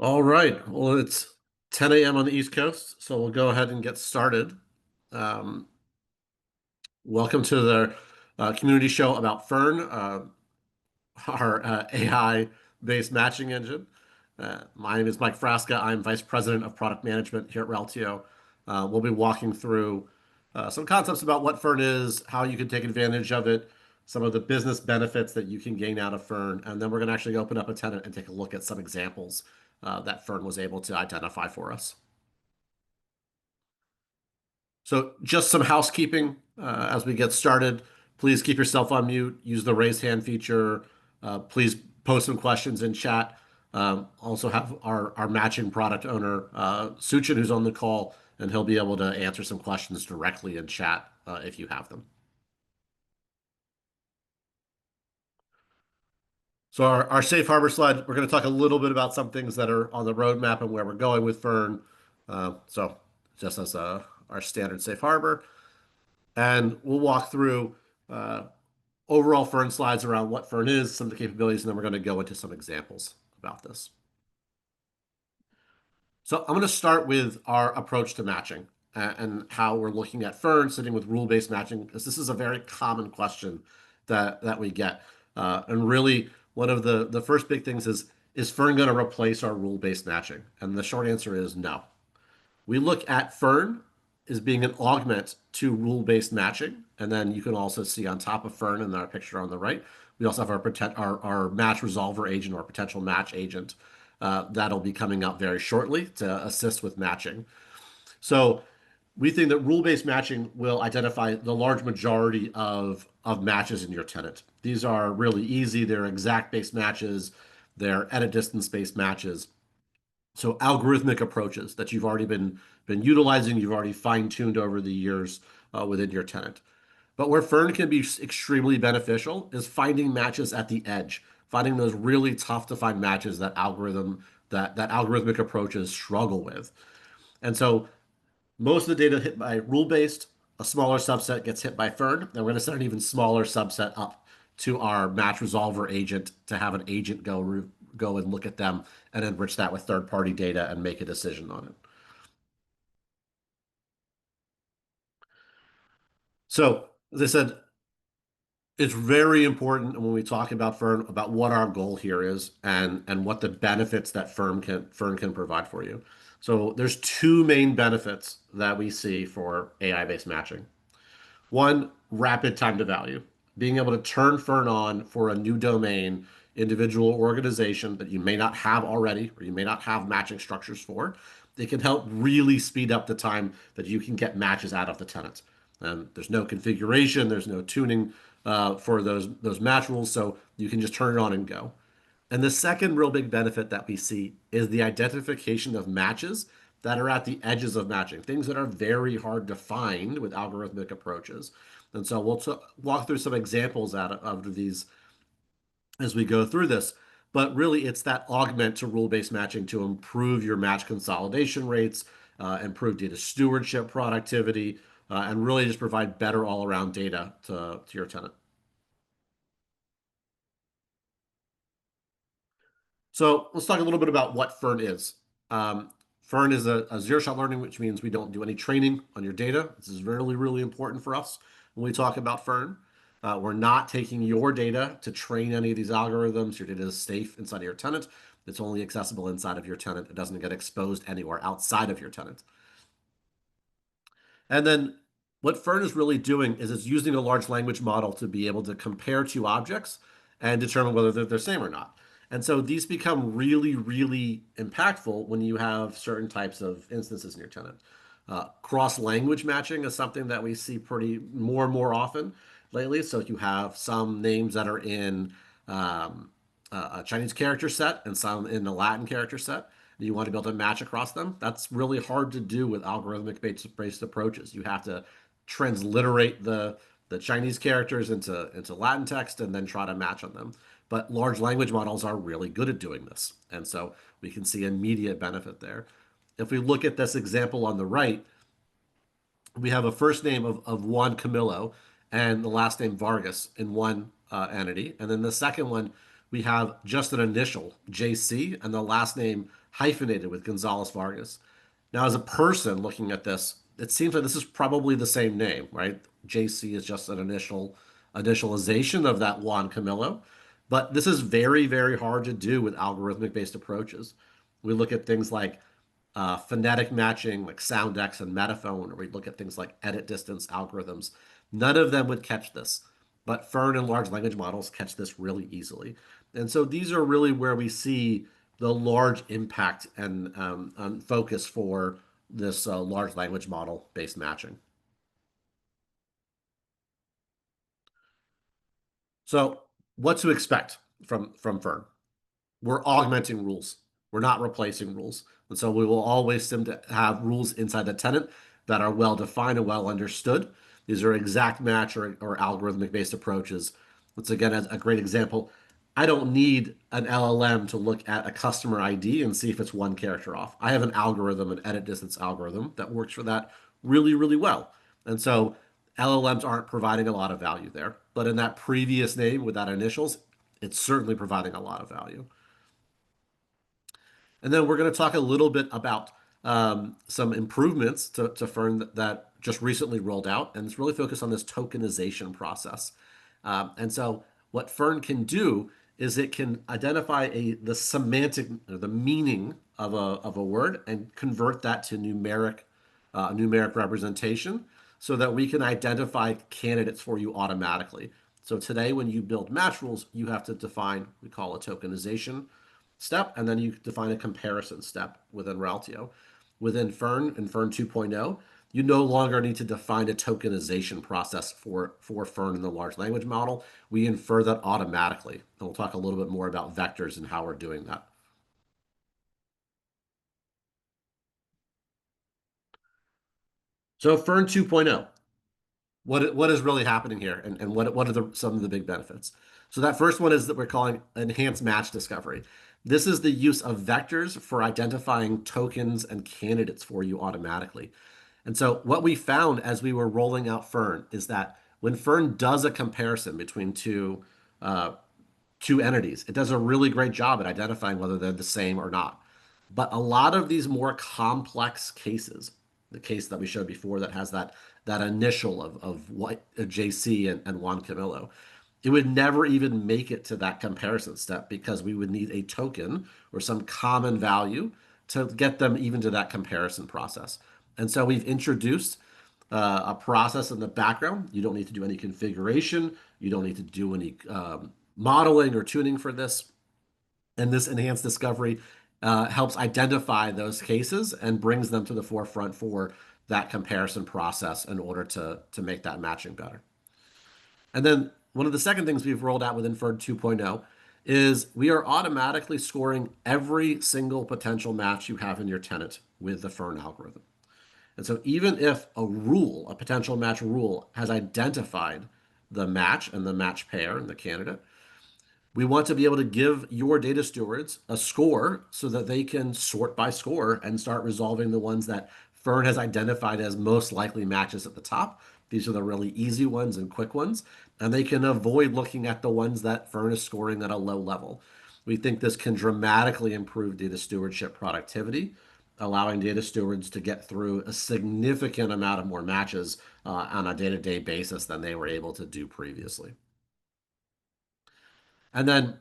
All right. Well, it's 10 a.m. on the East Coast, so we'll go ahead and get started. Um, Welcome to the community show about FERN, our AI-based matching engine. My name is Mike Frasca. I'm Vice President of Product Management here at Reltio. We'll be walking through some concepts about what FERN is, how you can take advantage of it, some of the business benefits that you can gain out of FERN, and then we're going to actually open up a tenant and take a look at some examples that FERN was able to identify for us. So just some housekeeping as we get started. Please keep yourself on mute. Use the raise hand feature. Please post some questions in chat. Also have our matching product owner, Suchin, who's on the call, and he'll be able to answer some questions directly in chat if you have them. So our safe harbor slide, we're going to talk a little bit about some things that are on the roadmap and where we're going with FERN. So just as our standard safe harbor. And we'll walk through uh, overall FERN slides around what FERN is, some of the capabilities, and then we're going to go into some examples about this. So I'm going to start with our approach to matching and how we're looking at FERN sitting with rule-based matching, because this is a very common question that we get. And really, one of the first big things is FERN going to replace our rule-based matching? And the short answer is no. We look at FERN as being an augment to rule-based matching. And then you can also see on top of FERN in our picture on the right, we also have our match resolver agent or potential match agent that'll be coming up very shortly to assist with matching. So we think that rule-based matching will identify the large majority of matches in your tenant. These are really easy. They're exact-based matches. They're edit distance-based matches. So algorithmic approaches that you've already been utilizing, you've already fine-tuned over the years within your tenant. But where FERN can be extremely beneficial is finding matches at the edge, finding those really tough to find matches that algorithmic approaches struggle with. And so most of the data hit by rule-based, a smaller subset gets hit by FERN, and we're going to send an even smaller subset up to our match resolver agent to have an agent go and look at them and enrich that with third-party data and make a decision on it. So, as I said, it's very important when we talk about FERN about what our goal here is and what the benefits that FERN can provide for you. So there's two main benefits that we see for AI-based matching. One, rapid time to value. Being able to turn FERN on for a new domain, individual organization that you may not have already, or you may not have matching structures for, it can help really speed up the time that you can get matches out of the tenant. And there's no configuration, there's no tuning for those match rules, so you can just turn it on and go. And the second real big benefit that we see is the identification of matches that are at the edges of matching, things that are very hard to find with algorithmic approaches. And so we'll walk through some examples out of these as we go through this. But really, it's that augment to rule-based matching to improve your match consolidation rates, improve data stewardship productivity, and really just provide better all-around data to your tenant. So let's talk a little bit about what FERN is. FERN is a zero-shot learning, which means we don't do any training on your data. This is really, really important for us when we talk about FERN. We're not taking your data to train any of these algorithms. Your data is safe inside of your tenant. It's only accessible inside of your tenant. It doesn't get exposed anywhere outside of your tenant. And then what FERN is really doing is it's using a large language model to be able to compare two objects and determine whether they're the same or not. And so these become really, really impactful when you have certain types of instances in your tenant. Cross-language matching is something that we see pretty more and more often lately. So you have some names that are in a Chinese character set and some in a Latin character set. You want to be able to match across them. That's really hard to do with algorithmic based approaches. You have to transliterate the Chinese characters into Latin text and then try to match on them. But large language models are really good at doing this. And so we can see immediate benefit there. If we look at this example on the right, we have a first name of Juan Camilo and the last name Vargas in one entity. And then the second one, we have just an initial, JC, and the last name hyphenated with Gonzalez Vargas. Now, as a person looking at this, it seems like this is probably the same name, right? JC is just an initialization of that Juan Camilo. But this is very, very hard to do with algorithmic based approaches. We look at things like phonetic matching, like SoundX and Metaphone, or we look at things like edit distance algorithms. None of them would catch this, but FERN and large language models catch this really easily. And so these are really where we see the large impact and focus for this large language model based matching. So, what to expect from FERN? We're augmenting rules. We're not replacing rules. And so we will always seem to have rules inside the tenant that are well defined and well understood. These are exact match or algorithmic based approaches. Once again, as a great example, I don't need an LLM to look at a customer ID and see if it's one character off. I have an algorithm, an edit distance algorithm that works for that really, really well. And so LLMs aren't providing a lot of value there. But in that previous name with that initials, it's certainly providing a lot of value. And then we're going to talk a little bit about some improvements to FERN that just recently rolled out, and it's really focused on this tokenization process. And so what FERN can do is it can identify the semantic, or the meaning of a word and convert that to numeric representation so that we can identify candidates for you automatically. So today, when you build match rules, you have to define, we call a tokenization step, and then you define a comparison step within Reltio. Within FERN and FERN 2.0, you no longer need to define a tokenization process for FERN in the large language model. We infer that automatically. And we'll talk a little bit more about vectors and how we're doing that. So FERN 2.0, what is really happening here and what are some of the big benefits? So that first one is that we're calling enhanced match discovery. This is the use of vectors for identifying tokens and candidates for you automatically. And so what we found as we were rolling out FERN is that when FERN does a comparison between uh, two entities. It does a really great job at identifying whether they're the same or not. But a lot of these more complex cases, the case that we showed before that has that initial of what JC and Juan Camilo, it would never even make it to that comparison step because we would need a token or some common value to get them even to that comparison process. And so we've introduced a process in the background. You don't need to do any configuration. You don't need to do any modeling or tuning for this. And this enhanced discovery helps identify those cases and brings them to the forefront for that comparison process in order to make that matching better. And then one of the second things we've rolled out with Inferred 2.0 is we are automatically scoring every single potential match you have in your tenant with the FERN algorithm. And so even if a rule, a potential match rule, has identified the match and the match pair and the candidate, we want to be able to give your data stewards a score so that they can sort by score and start resolving the ones that FERN has identified as most likely matches at the top. These are the really easy ones and quick ones, and they can avoid looking at the ones that FERN is scoring at a low level. We think this can dramatically improve data stewardship productivity, allowing data stewards to get through a significant amount of more matches on a day-to-day basis than they were able to do previously. And then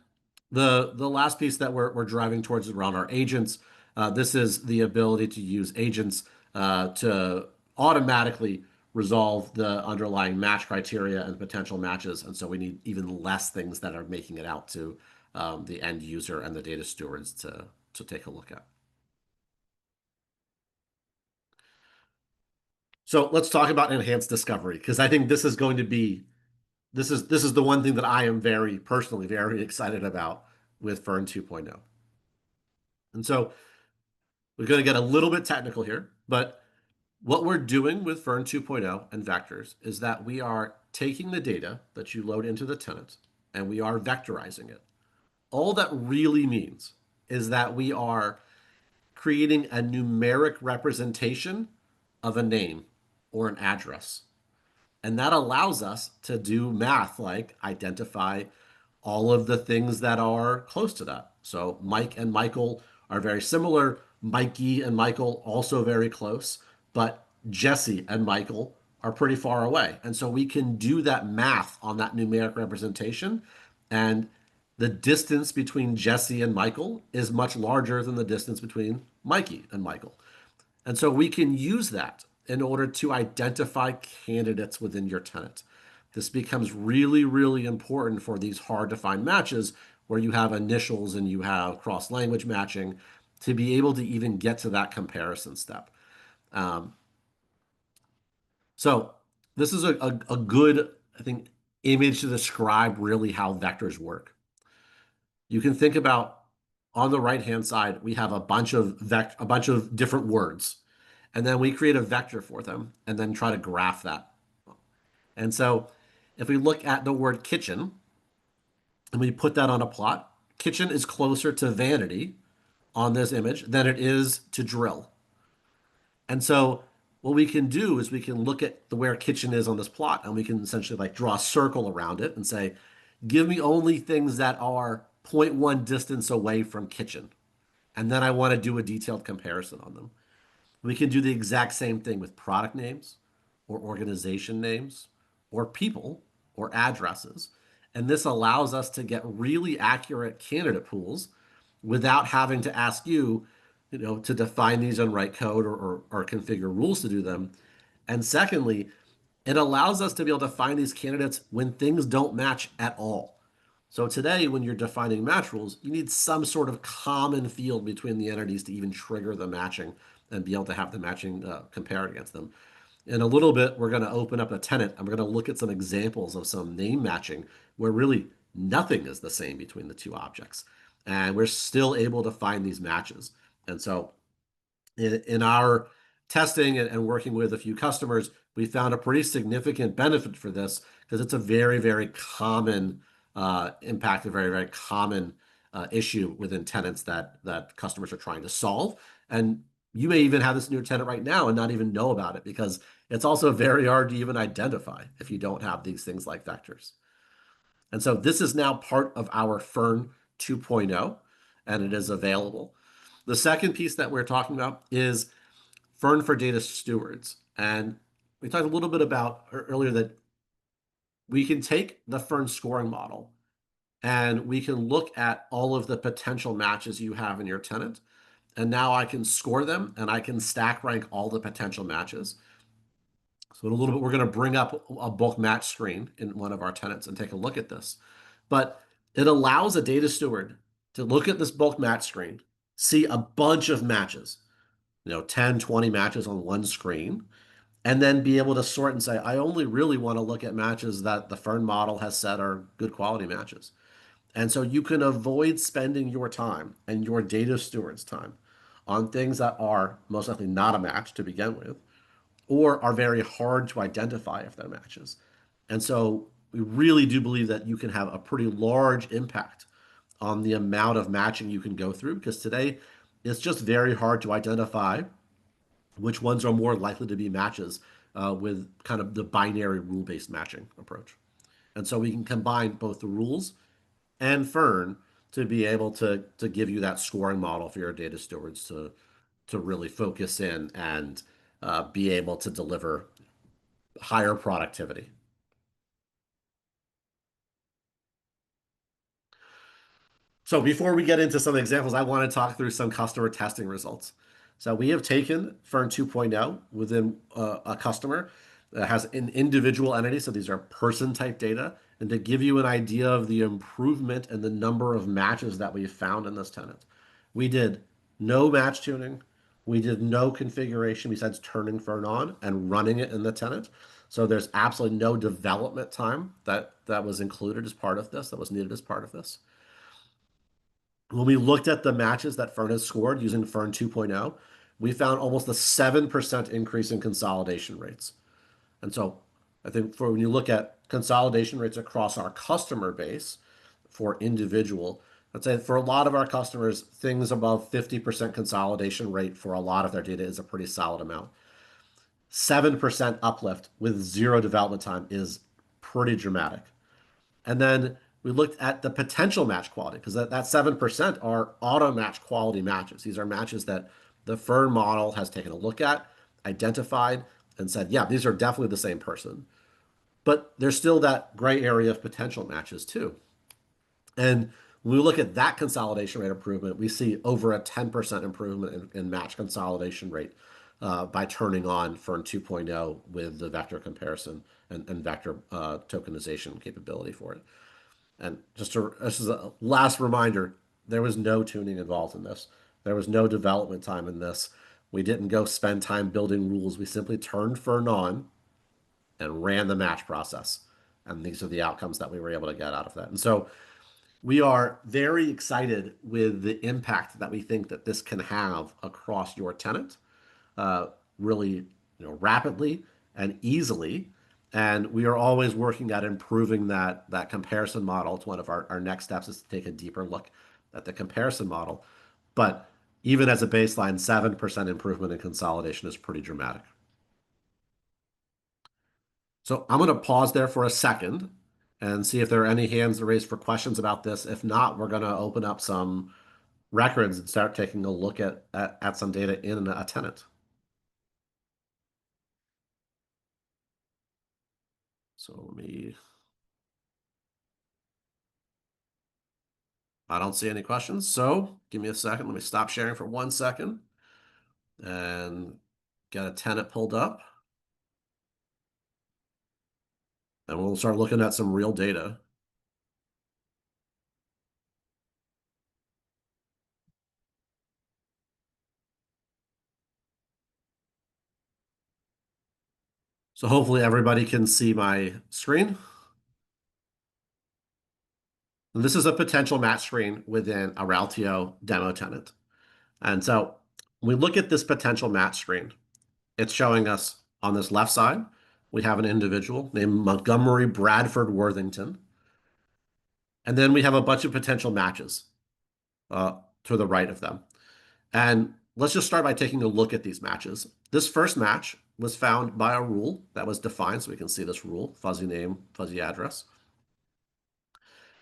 the last piece that we're driving towards is around our agents. This is the ability to use agents to automatically resolve the underlying match criteria and potential matches. And so we need even less things that are making it out to the end user and the data stewards to take a look at. So let's talk about enhanced discovery because I think this is going to be this is the one thing that I am very personally very excited about with FERN 2.0. And so we're going to get a little bit technical here, but what we're doing with FERN 2.0 and vectors is that we are taking the data that you load into the tenant and we are vectorizing it. All that really means is that we are creating a numeric representation of a name or an address. And that allows us to do math like identify all of the things that are close to that. So Mike and Michael are very similar. Mikey and Michael also very close, but Jesse and Michael are pretty far away. And so we can do that math on that numeric representation. And the distance between Jesse and Michael is much larger than the distance between Mikey and Michael. And so we can use that in order to identify candidates within your tenant. This becomes really, really important for these hard to find matches where you have initials and you have cross language matching to be able to even get to that comparison step. Um, so this is a good, I think, image to describe really how vectors work. You can think about on the right hand side, we have a bunch of different words, and then we create a vector for them and then try to graph that. And so if we look at the word kitchen and we put that on a plot, kitchen is closer to vanity on this image than it is to drill. And so what we can do is we can look at the where kitchen is on this plot and we can essentially like draw a circle around it and say, give me only things that are zero point 0.1 distance away from kitchen. And then I want to do a detailed comparison on them. We can do the exact same thing with product names or organization names or people or addresses. And this allows us to get really accurate candidate pools without having to ask you, to define these and write code or configure rules to do them. And secondly, it allows us to be able to find these candidates when things don't match at all. So today, when you're defining match rules, you need some sort of common field between the entities to even trigger the matching and be able to have the matching compared against them. In a little bit, we're going to open up a tenant and we're going to look at some examples of some name matching where really nothing is the same between the two objects. And we're still able to find these matches. And so in our testing and working with a few customers, we found a pretty significant benefit for this because it's a very, very common impact, a very, very common issue within tenants that customers are trying to solve. And you may even have this in your tenant right now and not even know about it because it's also very hard to even identify if you don't have these things like vectors. And so this is now part of our FERN 2.0, and it is available. The second piece that we're talking about is FERN for data stewards. And we talked a little bit about earlier that we can take the FERN scoring model and we can look at all of the potential matches you have in your tenant. And now I can score them and I can stack rank all the potential matches. So in a little bit, we're going to bring up a bulk match screen in one of our tenants and take a look at this. But it allows a data steward to look at this bulk match screen, see a bunch of matches, 10, 20 matches on one screen, and then be able to sort and say, I only really want to look at matches that the FERN model has said are good quality matches. And so you can avoid spending your time and your data steward's time on things that are most likely not a match to begin with, or are very hard to identify if they're matches. And so we really do believe that you can have a pretty large impact on the amount of matching you can go through because today it's just very hard to identify which ones are more likely to be matches with kind of the binary rule-based matching approach. And so we can combine both the rules and FERN to be able to give you that scoring model for your data stewards to really focus in and be able to deliver higher productivity. So before we get into some examples, I want to talk through some customer testing results. So we have taken FERN 2.0 within a customer that has an individual entity. So these are person type data. And to give you an idea of the improvement and the number of matches that we found in this tenant, we did no match tuning. We did no configuration besides turning FERN on and running it in the tenant. So there's absolutely no development time that was included as part of this, that was needed as part of this. When we looked at the matches that FERN has scored using FERN 2.0, we found almost a 7% increase in consolidation rates. And so I think for when you look at consolidation rates across our customer base for individual, I'd say for a lot of our customers, things above 50% consolidation rate for a lot of their data is a pretty solid amount. 7% uplift with zero development time is pretty dramatic. And then We looked at the potential match quality because that 7% are auto match quality matches. These are matches that the FERN model has taken a look at, identified, and said, yeah, these are definitely the same person. But there's still that gray area of potential matches too. And when we look at that consolidation rate improvement, we see over a 10% improvement in match consolidation rate by turning on FERN 2.0 with the vector comparison and vector tokenization capability for it. And this is a last reminder, there was no tuning involved in this. There was no development time in this. We didn't go spend time building rules. We simply turned FERN on and ran the match process. And these are the outcomes that we were able to get out of that. And so we are very excited with the impact that we think that this can have across your tenant, uh, really, rapidly and easily. And we are always working at improving that comparison model. It's one of our next steps is to take a deeper look at the comparison model. But even as a baseline, 7% improvement in consolidation is pretty dramatic. So I'm going to pause there for a second and see if there are any hands raised for questions about this. If not, we're going to open up some records and start taking a look at some data in a tenant. So I don't see any questions. So give me a second. Let me stop sharing for 1 second and get a tenant pulled up. And we'll start looking at some real data. So hopefully everybody can see my screen. And this is a potential match screen within a Reltio demo tenant. And so when we look at this potential match screen, it's showing us on this left side, we have an individual named Montgomery Bradford Worthington. And then we have a bunch of potential matches uh, to the right of them. And let's just start by taking a look at these matches. This first match was found by a rule that was defined. So we can see this rule, fuzzy name, fuzzy address.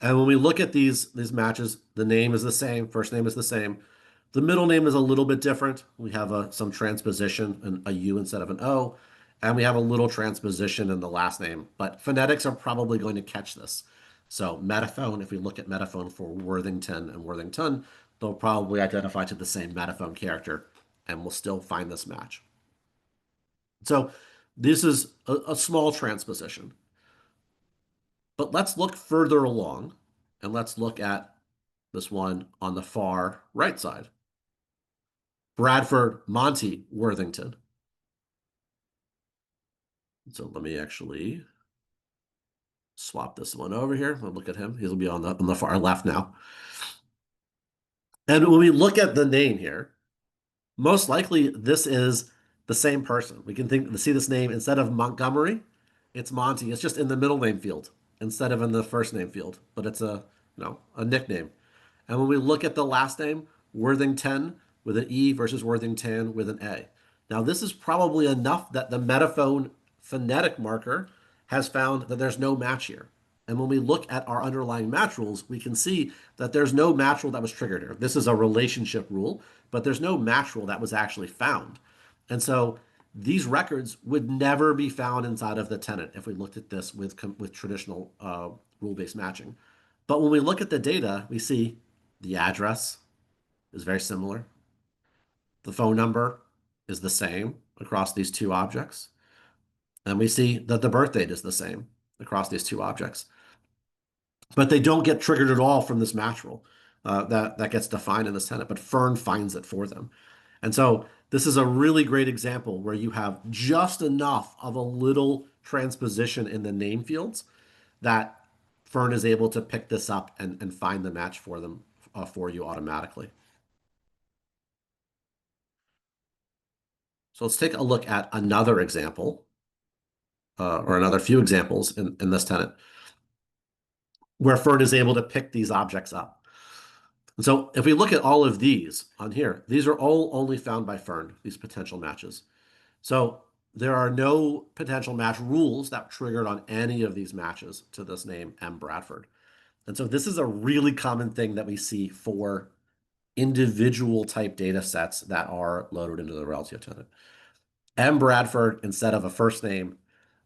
And when we look at these matches, the name is the same, first name is the same. The middle name is a little bit different. We have some transposition, a U instead of an O, and we have a little transposition in the last name, but phonetics are probably going to catch this. So metaphone, if we look at metaphone for Worthington and Worthington, they'll probably identify to the same metaphone character, and we'll still find this match. So this is a small transposition. But let's look further along and let's look at this one on the far right side. Bradford Monty Worthington. So let me actually swap this one over here. We'll look at him. He'll be on the far left now. And when we look at the name here, most likely this is the same person. We can see this name instead of Montgomery, it's Monty. It's just in the middle name field instead of in the first name field, but it's a nickname. And when we look at the last name, Worthington with an E versus Worthington with an A. Now, this is probably enough that the metaphone phonetic marker has found that there's no match here. And when we look at our underlying match rules, we can see that there's no match rule that was triggered here. This is a relationship rule, but there's no match rule that was actually found. And so these records would never be found inside of the tenant if we looked at this with traditional rule-based matching. But when we look at the data, we see the address is very similar. The phone number is the same across these two objects. And we see that the birth date is the same across these two objects. But they don't get triggered at all from this match rule that gets defined in this tenant, but FERN finds it for them. And so this is a really great example where you have just enough of a little transposition in the name fields that FERN is able to pick this up and find the match for them for you automatically. So let's take a look at another example or another few examples in this tenant where FERN is able to pick these objects up. And so if we look at all of these on here, these are all only found by FERN, these potential matches. So there are no potential match rules that triggered on any of these matches to this name M. Bradford. And so this is a really common thing that we see for individual type data sets that are loaded into the Reltio tenant. M. Bradford, instead of a first name,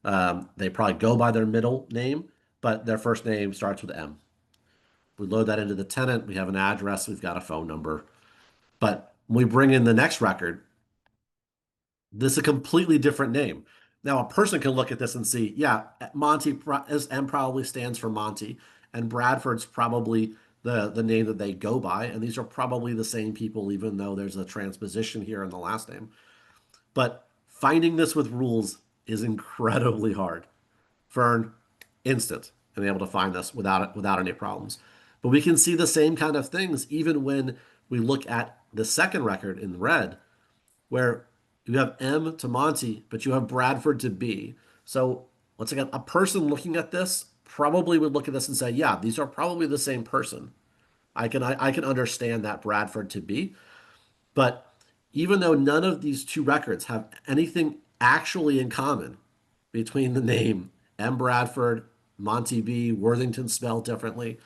they probably go by their middle name, but their first name starts with M. We load that into the tenant. We have an address. We've got a phone number. But when we bring in the next record, this is a completely different name. Now, a person can look at this and see, yeah, Monty, M probably stands for Monty, and Bradford's probably the name that they go by, and these are probably the same people, even though there's a transposition here in the last name. But finding this with rules is incredibly hard. FERN, instant, and able to find this without any problems. But we can see the same kind of things even when we look at the second record in red, where you have M to Monty, but you have Bradford to B. So once again, a person looking at this probably would look at this and say, yeah, these are probably the same person. I can understand that Bradford to B. But even though none of these two records have anything actually in common between the name M. Bradford, Monty B, Worthington spelled differently,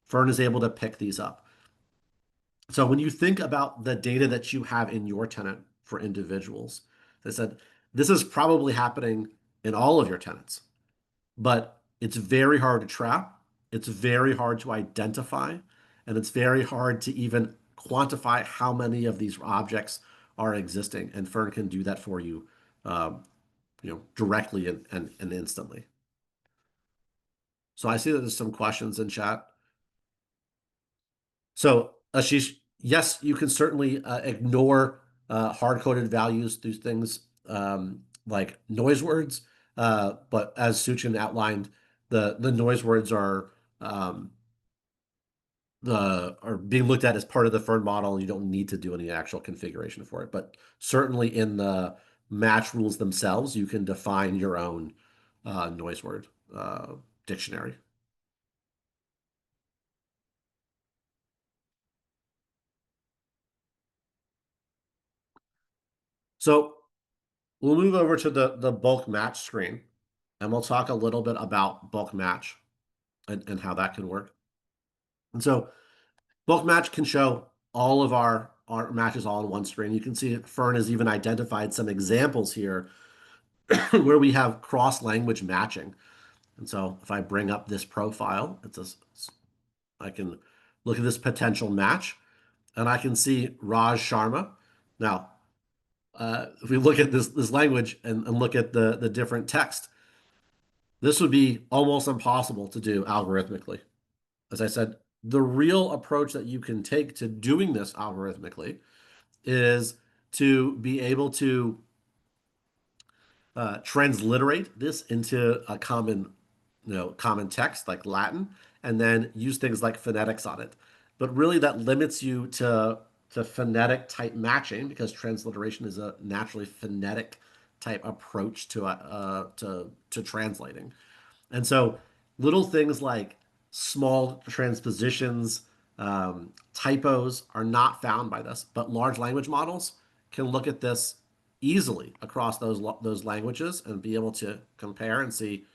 Fern is able to pick these up. So when you think about the data that you have in your tenant for individuals, they said this is probably happening in all of your tenants, but it's very hard to trap. It's very hard to identify, and it's very hard to even quantify how many of these objects are existing. And Fern can do that for you, um, directly and instantly. So I see that there's some questions in chat. So Ashish, yes, you can certainly ignore hard-coded values through things like noise words. But as Suchin outlined, the noise words um, are being looked at as part of the FERN model. You don't need to do any actual configuration for it. But certainly in the match rules themselves, you can define your own noise word dictionary. So we'll move over to the bulk match screen, and we'll talk a little bit about bulk match and how that can work. And so bulk match can show all of our matches all on one screen. You can see Fern has even identified some examples here where we have cross-language matching. And so if I bring up this profile, I can look at this potential match, and I can see Raj Sharma. Now, if we look at this language and look at the different text, this would be almost impossible to do algorithmically. As I said, the real approach that you can take to doing this algorithmically is to be able to transliterate this into a common text like Latin, and then use things like phonetics on it. But really, that limits you to phonetic type matching because transliteration is a naturally phonetic type approach to translating. And so little things like small transpositions, typos are not found by this, but large language models can look at this easily across those languages and be able to compare and see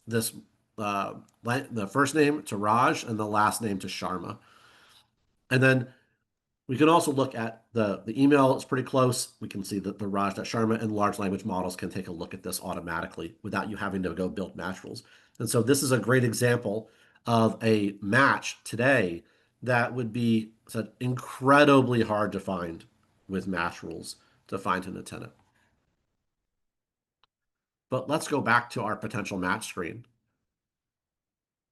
this the first name to Raj and the last name to Sharma. And then we can also look at the email. It's pretty close. We can see that the Raj.Sharma and large language models can take a look at this automatically without you having to go build match rules. And so this is a great example of a match today that would be said incredibly hard to find with match rules to find in a tenant. But let's go back to our potential match screen.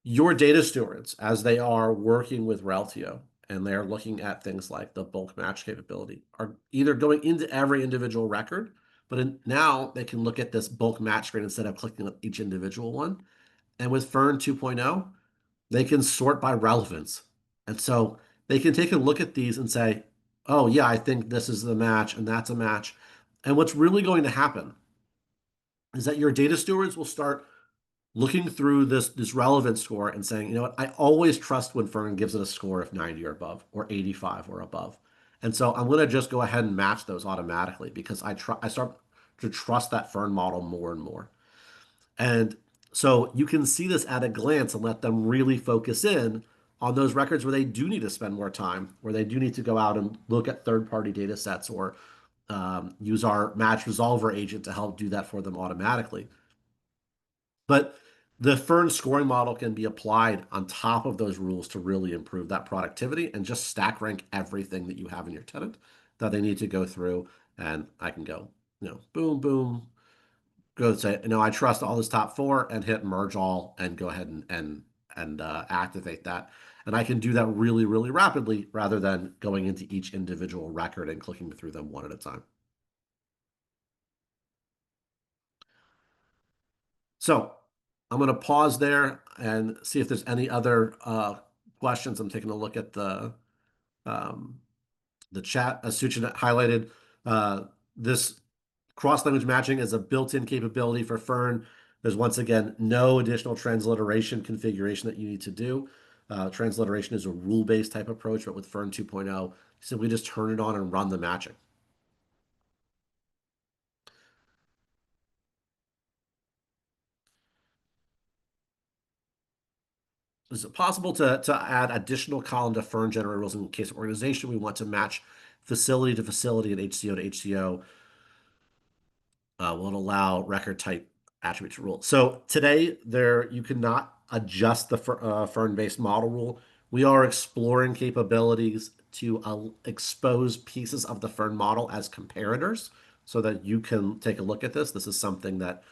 Your data stewards, as they are working with Reltio, and they're looking at things like the bulk match capability, are either going into every individual record, but now they can look at this bulk match screen instead of clicking on each individual one. And with FERN 2.0, they can sort by relevance. And so they can take a look at these and say, oh, yeah, I think this is the match and that's a match. And what's really going to happen is that your data stewards will start looking through this relevance score and saying, you know what, I always trust when FERN gives it a score of 90 or above or 85 or above. And so I'm going to just go ahead and match those automatically because I start to trust that FERN model more and more. And So you can see this at a glance and let them really focus in on those records where they do need to spend more time, where they do need to go out and look at third-party data sets or use our match resolver agent to help do that for them automatically. But the FERN scoring model can be applied on top of those rules to really improve that productivity and just stack rank everything that you have in your tenant that they need to go through. And I can go, boom, boom, go say, I trust all this top four and hit merge all and go ahead and activate that. And I can do that really, really rapidly rather than going into each individual record and clicking through them one at a time. So I'm going to pause there and see if there's any other questions. I'm taking a look at um, the chat. As Suchin highlighted, this cross-language matching is a built-in capability for FERN. There's once again no additional transliteration configuration that you need to do. Transliteration is a rule-based type approach, but with FERN 2.0, you simply just turn it on and run the matching. Is it possible to add additional column to FERN generator rules in case of organization we want to match facility to facility and HCO to HCO? Will it allow record type attribute to rule? So today there you cannot adjust the FERN-based model rule. We are exploring capabilities to expose pieces of the FERN model as comparators so that you can take a look at this. This is something that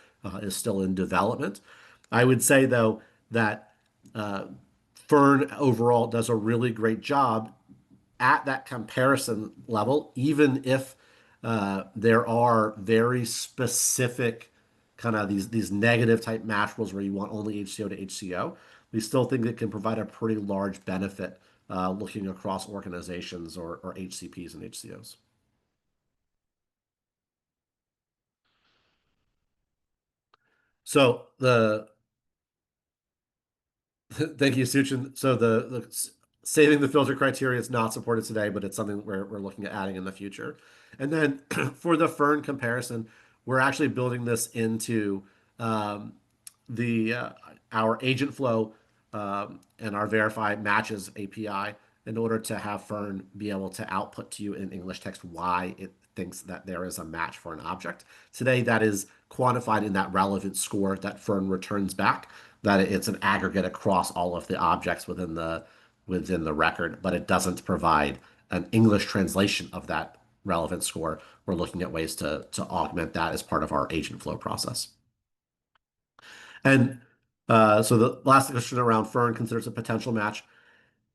is still in development. I would say though that uh, FERN overall does a really great job at that comparison level, even if there are very specific kind of these negative type match rules where you want only HCO to HCO, we still think it can provide a pretty large benefit looking across organizations or HCPs and HCOs. So the thank you, Suchin. So the saving the filter criteria is not supported today, but it's something we're looking at adding in the future. And then for the FERN comparison, we're actually building this into um, the our agent flow and our verify matches API in order to have FERN be able to output to you in English text why it thinks that there is a match for an object. Today, that is quantified in that relevant score that FERN returns back, that it's an aggregate across all of the objects within the record, but it doesn't provide an English translation of that relevant score. We're looking at ways to augment that as part of our agent flow process. And so the last question around FERN considers a potential match.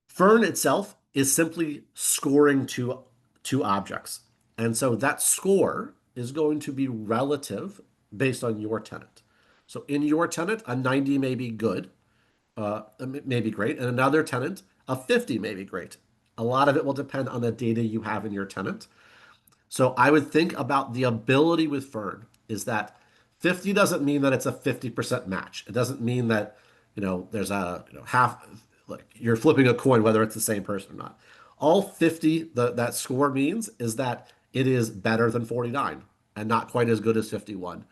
FERN itself is simply scoring two objects. And so that score is going to be relative based on your tenant. So in your tenant, a 90 may be good, may be great, and another tenant, a 50 may be great. A lot of it will depend on the data you have in your tenant. So I would think about the ability with FERN is that 50 doesn't mean that it's a 50% match. It doesn't mean that, there's a, half, like you're flipping a coin whether it's the same person or not. All 50 that score means is that it is better than 49 and not quite as good as 51.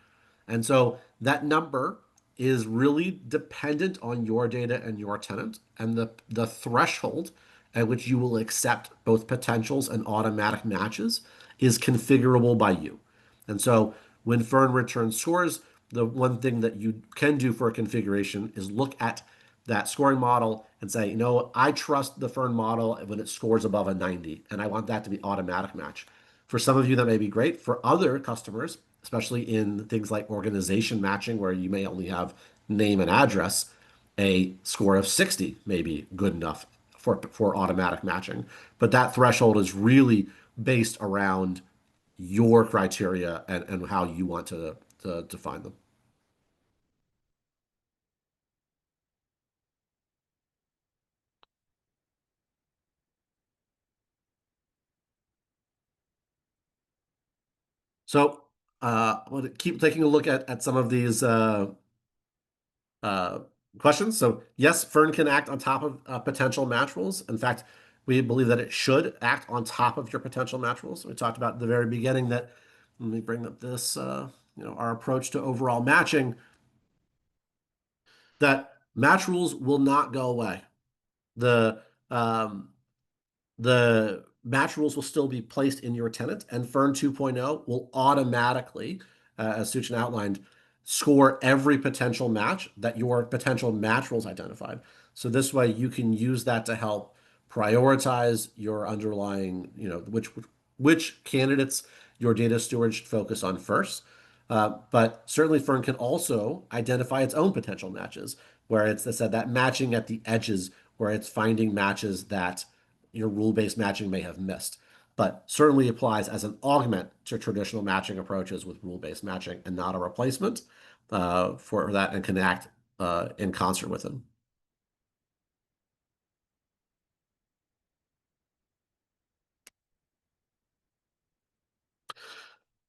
And so that number is really dependent on your data and your tenant and the threshold at which you will accept both potentials and automatic matches is configurable by you. And so when FERN returns scores, the one thing that you can do for a configuration is look at that scoring model and say, I trust the FERN model when it scores above a 90, and I want that to be automatic match. For some of you, that may be great. For other customers, especially in things like organization matching, where you may only have name and address, a score of 60 may be good enough for automatic matching. But that threshold is really based around your criteria and how you want to define them. So I want to keep taking a look at some of these uh, questions. So yes, FERN can act on top of potential match rules. In fact, we believe that it should act on top of your potential match rules. We talked about at the very beginning that let me bring up this, our approach to overall matching that match rules will not go away. The um, the match rules will still be placed in your tenant, and FERN 2.0 will automatically, as Suchin outlined, score every potential match that your potential match rules identified. So this way you can use that to help prioritize your underlying, which candidates your data steward should focus on first. But certainly FERN can also identify its own potential matches, where it's said that matching at the edges, where it's finding matches that your rule-based matching may have missed, but certainly applies as an augment to traditional matching approaches with rule-based matching and not a replacement for that, and can act in concert with them.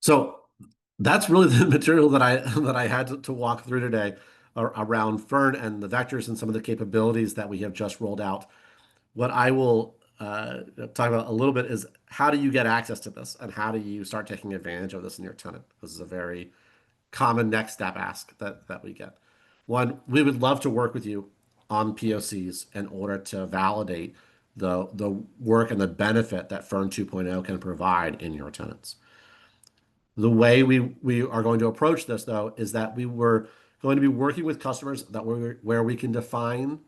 So that's really the material that I had to walk through today around FERN and the vectors and some of the capabilities that we have just rolled out. What I will talk about a little bit is how do you get access to this and how do you start taking advantage of this in your tenant? This is a very common next step ask that we get. One, we would love to work with you on POCs in order to validate the work and the benefit that FERN 2.0 can provide in your tenants. The way we are going to approach this, though, is that we were going to be working with customers where we can define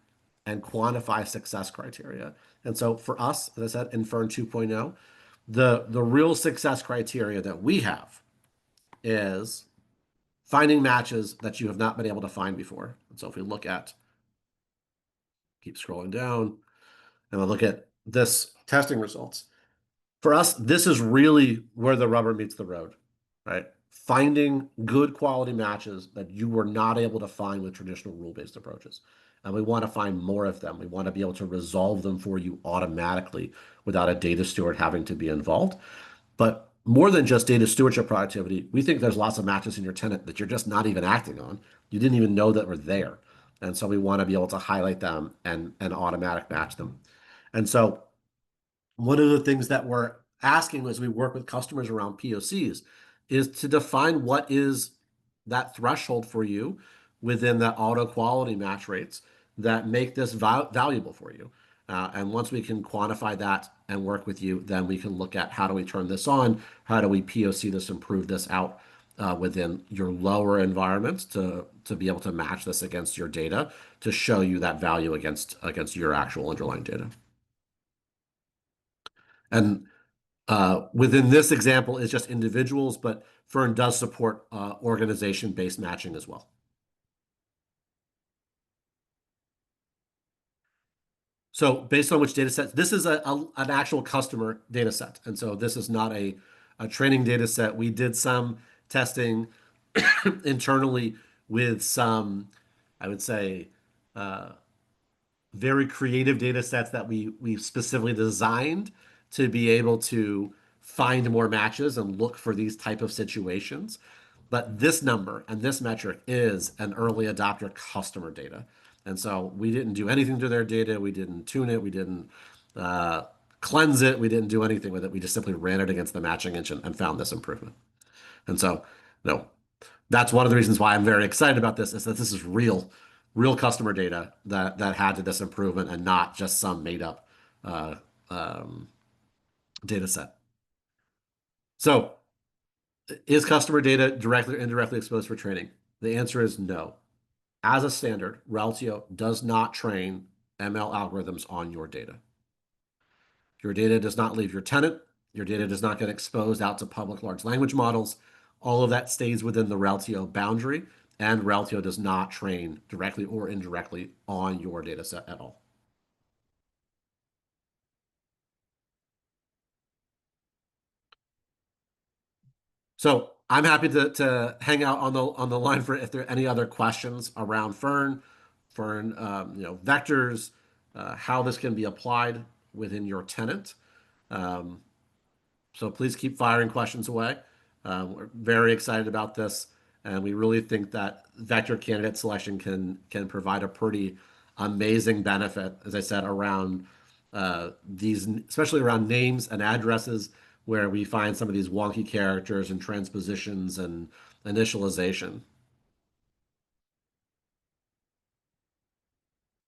and quantify success criteria. And so for us, as I said, in FERN 2.0, the real success criteria that we have is finding matches that you have not been able to find before. And so if we look at, keep scrolling down, and we'll look at this testing results. For us, this is really where the rubber meets the road, right? Finding good quality matches that you were not able to find with traditional rule-based approaches. And we want to find more of them. We want to be able to resolve them for you automatically without a data steward having to be involved. But more than just data stewardship productivity, we think there's lots of matches in your tenant that you're just not even acting on. You didn't even know that were there. And so we want to be able to highlight them and automatic match them. And so one of the things that we're asking as we work with customers around POCs is to define what is that threshold for you within the auto quality match rates that make this valuable for you. And once we can quantify that and work with you, then we can look at how do we turn this on? How do we POC this, improve this out within your lower environments to be able to match this against your data to show you that value against your actual underlying data. And within this example is just individuals, but FERN does support organization-based matching as well. So based on which data set, this is an actual customer data set. And so this is not a training data set. We did some testing internally with some, I would say, uh, very creative data sets that we specifically designed to be able to find more matches and look for these type of situations. But this number and this metric is an early adopter customer data. And so we didn't do anything to their data. We didn't tune it. We didn't uh, cleanse it. We didn't do anything with it. We just simply ran it against the matching engine and found this improvement. And so, no, that's one of the reasons why I'm very excited about this is that this is real customer data that had to this improvement and not just some made up uh, um, data set. So, is customer data directly or indirectly exposed for training? The answer is no. As a standard, Reltio does not train ML algorithms on your data. Your data does not leave your tenant. Your data does not get exposed out to public large language models. All of that stays within the Reltio boundary, and Reltio does not train directly or indirectly on your data set at all. So I'm happy to hang out on the line for if there are any other questions around FERN, vectors, how this can be applied within your tenant. Um, So please keep firing questions away. We're very excited about this, and we really think that vector candidate selection can provide a pretty amazing benefit, as I said, around these, especially around names and addresses, where we find some of these wonky characters and transpositions and initialization.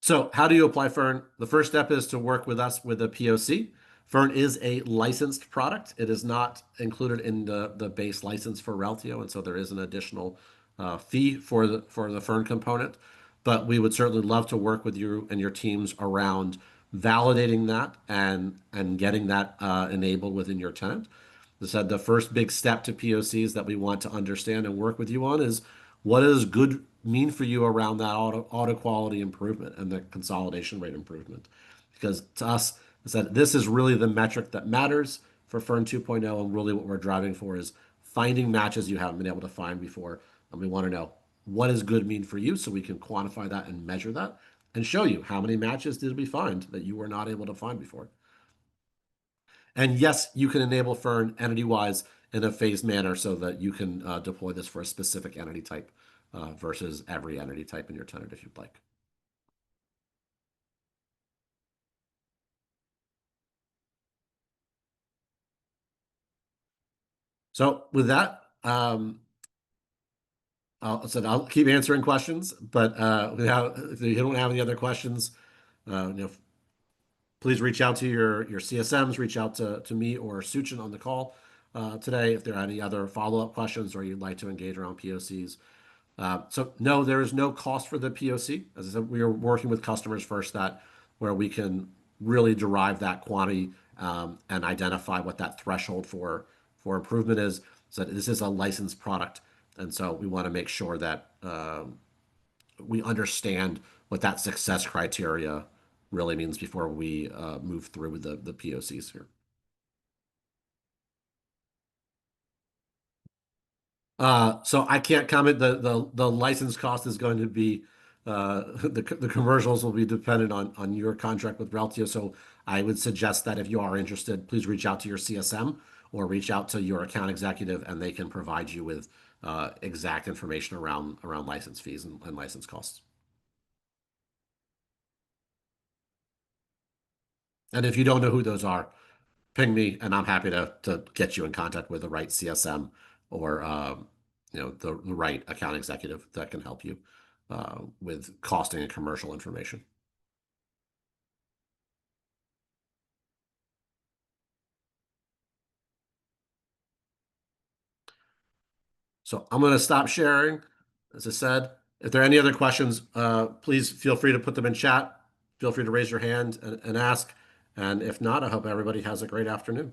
So, how do you apply FERN? The first step is to work with us with a POC. FERN is a licensed product. It is not included in the base license for Reltio, and so there is an additional fee for the FERN component. But we would certainly love to work with you and your teams around validating that and getting that enabled within your tenant. As I said, the first big step to POCs that we want to understand and work with you on is what does good mean for you around that auto quality improvement and the consolidation rate improvement? Because to us, I said this is really the metric that matters for FERN 2.0, and really what we're driving for is finding matches you haven't been able to find before. And we want to know what does good mean for you so we can quantify that and measure that and show you how many matches did we find that you were not able to find before. And yes, you can enable FERN entity-wise in a phased manner so that you can deploy this for a specific entity type versus every entity type in your tenant if you'd like. So with that, I'll keep answering questions, but if you don't have any other questions, please reach out to your CSMs, reach out to me or Suchin on the call today if there are any other follow-up questions or you'd like to engage around POCs. So no, there is no cost for the POC. As I said, we are working with customers first that where we can really derive that quantity and identify what that threshold for improvement is. So this is a licensed product, and so we want to make sure that we understand what that success criteria really means before we move through with the POCs here. So I can't comment. The license cost is going to be the commercials will be dependent on your contract with Reltio. So I would suggest that if you are interested, please reach out to your CSM or reach out to your account executive, and they can provide you with exact information around license fees and license costs. And if you don't know who those are, ping me, and I'm happy to get you in contact with the right CSM or the right account executive that can help you with costing and commercial information. So I'm going to stop sharing. As I said, if there are any other questions, please feel free to put them in chat. Feel free to raise your hand and ask. And if not, I hope everybody has a great afternoon.